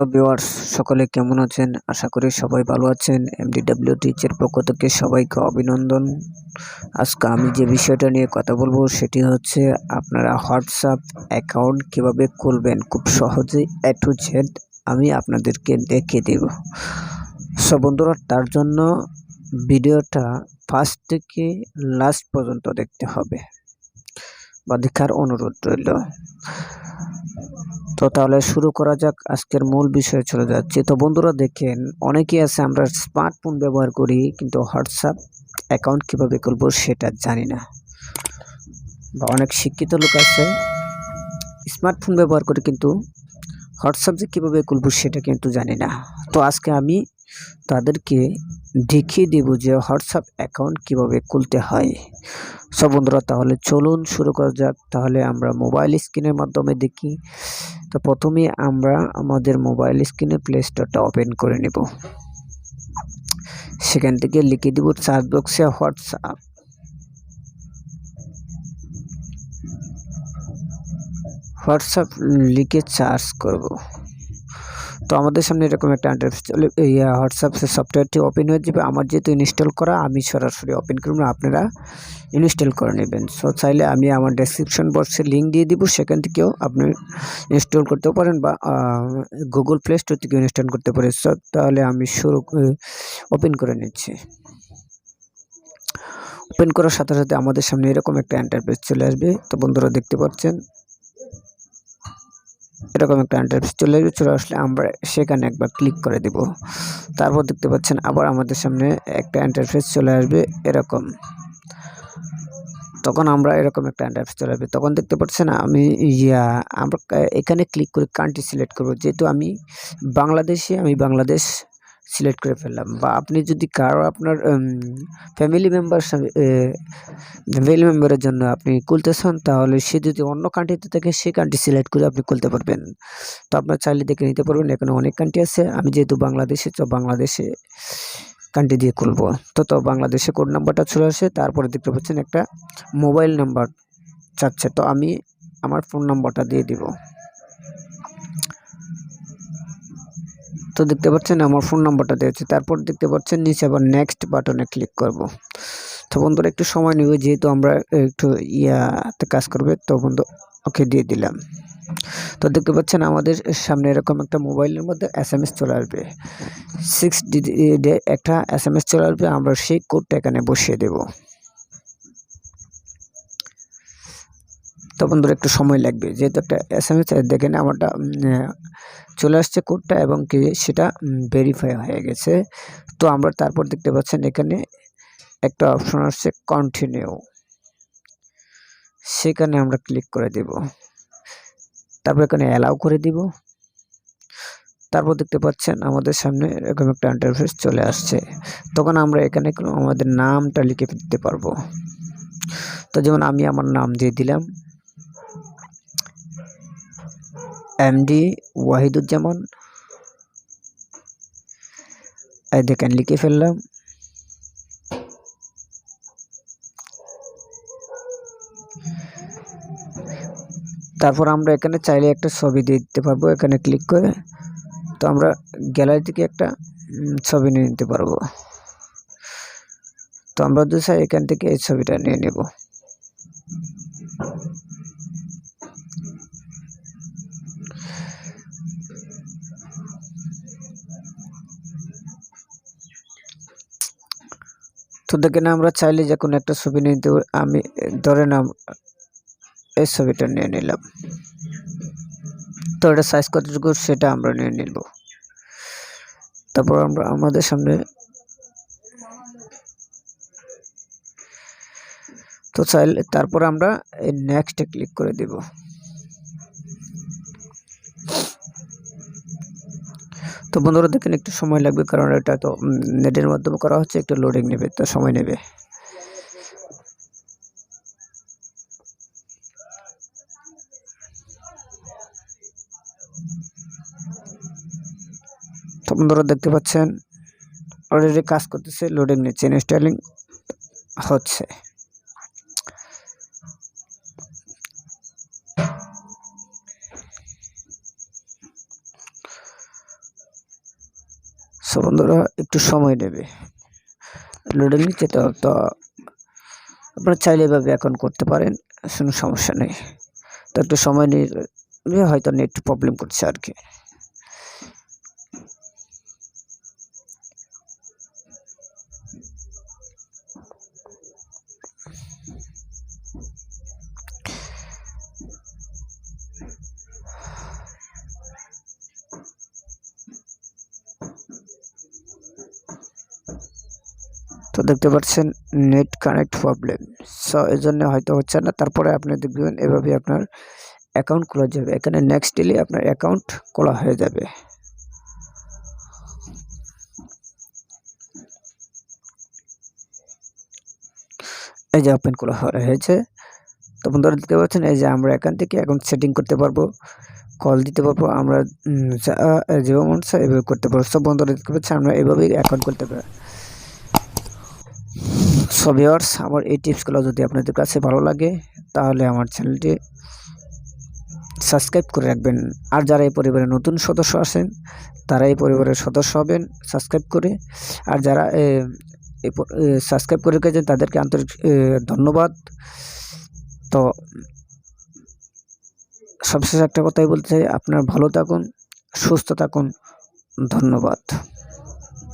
Viewers সকলে কেমন আছেন? আশা করি সবাই ভালো আছেন। MDWTech এর পক্ষ থেকে সবাইকে অভিনন্দন। আজকে আমি যে বিষয়টা নিয়ে কথা বলবো সেটি হচ্ছে আপনারা হোয়াটসঅ্যাপ অ্যাকাউন্ট কিভাবে খুলবেন খুব সহজেই A to Z আমি আপনাদেরকে দেখিয়ে দেব। সো বন্ধুরা, তার জন্য ভিডিওটা ফার্স্ট থেকে লাস্ট পর্যন্ত দেখতে হবে বা দেখার অনুরোধ রইল। তো তাহলে শুরু করা যাক। আজকের মূল বিষয়ে চলে যাচ্ছি। তো বন্ধুরা দেখেন, অনেকেই আছে আমরা স্মার্টফোন ব্যবহার করি কিন্তু হোয়াটসঅ্যাপ অ্যাকাউন্ট কিভাবে খুলবো সেটা জানি না, বা অনেক শিক্ষিত লোক আছে স্মার্টফোন ব্যবহার করে কিন্তু হোয়াটসঅ্যাপ যে কীভাবে খুলবো সেটা কিন্তু জানি না। তো আজকে আমি তাদেরকে দেখিয়ে দেব যে হোয়াটসঅ্যাপ অ্যাকাউন্ট কিভাবে খুলতে হয়। সব বন্ধুরা তাহলে চলুন শুরু করা যাক। তাহলে আমরা মোবাইল স্ক্রিনের মাধ্যমে দেখি। তো প্রথমে আমরা আমাদের মোবাইল স্ক্রিনে প্লে স্টোরটা ওপেন করে নেব। সেখান থেকে লিখে দিব সার্চ বক্সে হোয়াটসঅ্যাপ। হোয়াটসঅ্যাপ লিখে সার্চ করব। তো আমাদের সামনে এরকম একটা ইন্টারফেস চলে, হোয়াটসঅ্যাপ সফটওয়্যারটি ওপেন হয়ে যাবে। আমার যেহেতু ইনস্টল করা, আমি সরাসরি ওপেন করব না, আপনারা ইনস্টল করে নেবেন। সো চাইলে আমি আমার ডেসক্রিপশন বক্সে লিঙ্ক দিয়ে দিব, সেখান থেকেও আপনি ইনস্টল করতে পারেন বা গুগল প্লে স্টোর থেকে ইনস্টল করতে পারেন। সো তাহলে আমি ওপেন করে নিচ্ছি। ওপেন করার সাথে সাথে আমাদের সামনে এরকম একটা ইন্টারফেস চলে আসবে। তো বন্ধুরা দেখতে পাচ্ছেন এরকম একটা ইন্টারফেস চলে আসলে আমরা সেখানে একবার ক্লিক করে দেব। তারপর দেখতে পাচ্ছেন আবার আমাদের সামনে একটা ইন্টারফেস চলে আসবে এরকম। তখন আমরা এরকম একটা ইন্টারফেস চলে আসবে। তখন দেখতে পাচ্ছেন আমরা এখানে ক্লিক করে কান্ট্রি সিলেক্ট করব। যেহেতু আমি বাংলাদেশ সিলেক্ট করে ফেললাম। বা আপনি যদি কারো আপনার ফ্যামিলি মেম্বারের জন্য আপনি খুলতে চান, তাহলে সে যদি অন্য কান্ট্রিতে থাকে সেই কান্ট্রি সিলেক্ট করে আপনি খুলতে পারবেন। তো আপনার চাইলে দেখে নিতে পারবেন, এখানে অনেক কান্ট্রি আছে। আমি যেহেতু বাংলাদেশে, তো বাংলাদেশে কান্ট্রি দিয়ে খুলবো। তো বাংলাদেশে কোড নাম্বারটা চলে আসে। তারপরে দেখতে পাচ্ছেন একটা মোবাইল নাম্বার চাচ্ছে, তো আমি আমার ফোন নাম্বারটা দিয়ে দিব। তো দেখতে পাচ্ছেন আমার ফোন নাম্বারটা দিয়েছে। তারপর দেখতে পাচ্ছেন নিচে আবার নেক্সট বাটনে ক্লিক করব। তো বন্ধুরা একটু সময় নেবে, যেহেতু আমরা একটু ইয়াতে কাজ করবে। তো বন্ধু ওকে দিয়ে দিলাম। তো দেখতে পাচ্ছেন আমাদের সামনে এরকম একটা মোবাইলের মধ্যে SMS চলে আসবে। 6 ডিজিট একটা SMS চলে আসবে। আমরা সেই কোডটা এখানে বসিয়ে দেব। তো বন্ধুরা একটু সময় লাগবে, যেহেতু একটা SMS দেখেন আমারটা চলে আসছে কোডটা, এবং কি সেটা ভেরিফাই হয়ে গেছে। তো আমরা তারপর দেখতে পাচ্ছেন এখানে একটা অপশন আসছে কন্টিনিউ, সেখানে আমরা ক্লিক করে দেব। তারপর এখানে অ্যালাউ করে দিব। তারপর দেখতে পাচ্ছেন আমাদের সামনে এরকম একটা ইন্টারফেস চলে আসছে। তখন আমরা এখানে আমাদের নামটা লিখে দিতে পারবো। তো যেমন আমি আমার নাম দিয়ে দিলাম MD ওয়াহিদুজ্জামান। দেখেন লিখে ফেললাম। তারপর আমরা এখানে চাইলে একটা ছবি দিয়ে দিতে পারবো এখানে ক্লিক করে। তো আমরা গ্যালারি থেকে একটা ছবি নিয়ে নিতে পারবো। তো আমরা চাই এখান থেকে এই ছবিটা নিয়ে নেব। তো দেখেন আমরা চাইলে যে কোনো একটা ছবি নিতে, আমি ধরে নাম এই ছবিটা নিয়ে নিলাম। তো এটা সাইজ কতটুকু সেটা আমরা নিয়ে নিব। তারপর আমরা আমাদের সামনে তো চাইলে তারপর আমরা এই নেক্সটে ক্লিক করে দেব। তো বন্ধুরা দেখেন একটু সময় লাগবে, কারণ এটা তো নেটের মাধ্যমে করা হচ্ছে, একটু লোডিং নেবে, তো সময় নেবে। তো বন্ধুরা দেখতে পাচ্ছেন অলরেডি কাজ করতেছে, লোডিং নিচ্ছে, ইনস্টলিং হচ্ছে। সো বন্ধুরা একটু সময় নেবে, লোডিং নিচ্ছে। তো আপনারা চাইলে এভাবে অ্যাকাউন্ট করতে পারেন, কোনো সমস্যা নেই। তো একটু সময় নিয়ে হয়তো নেট প্রবলেম করছে আর কি। তো দেখতে পাচ্ছেন নেট কানেক্ট প্রবলেম, সো এই জন্য হয়তো হচ্ছে না। তারপরে আপনি দেখবেন এভাবে আপনার অ্যাকাউন্ট খোলা যাবে। এখানে নেক্সট দিলে আপনার অ্যাকাউন্ট খোলা হয়ে যাবে। এই যে ওপেন করা হয়েছে। তো বন্ধুরা দেখতে পাচ্ছেন এই যে আমরা এখান থেকে অ্যাকাউন্ট সেটিং করতে পারবো, কল দিতে পারবো, আমরা যেভাবে মন চায় এভাবে করতে পারবো। সব বন্ধুরা দেখতে পাচ্ছেন আমরা এভাবেই অ্যাকাউন্ট করতে পারি। সো ভিউয়ার্স, আমার এই টিপসগুলো যদি আপনাদের কাছে ভালো লাগে তাহলে আমার চ্যানেলটি সাবস্ক্রাইব করে রাখবেন। আর যারা এই পরিবারের নতুন সদস্য আছেন তারা এই পরিবারের সদস্য হবেন সাবস্ক্রাইব করে। আর যারা সাবস্ক্রাইব করে রেখেছেন তাদেরকে আন্তরিক ধন্যবাদ। তো সবশেষে একটা কথাই বলতে চাই, আপনারা ভালো থাকুন, সুস্থ থাকুন। ধন্যবাদ।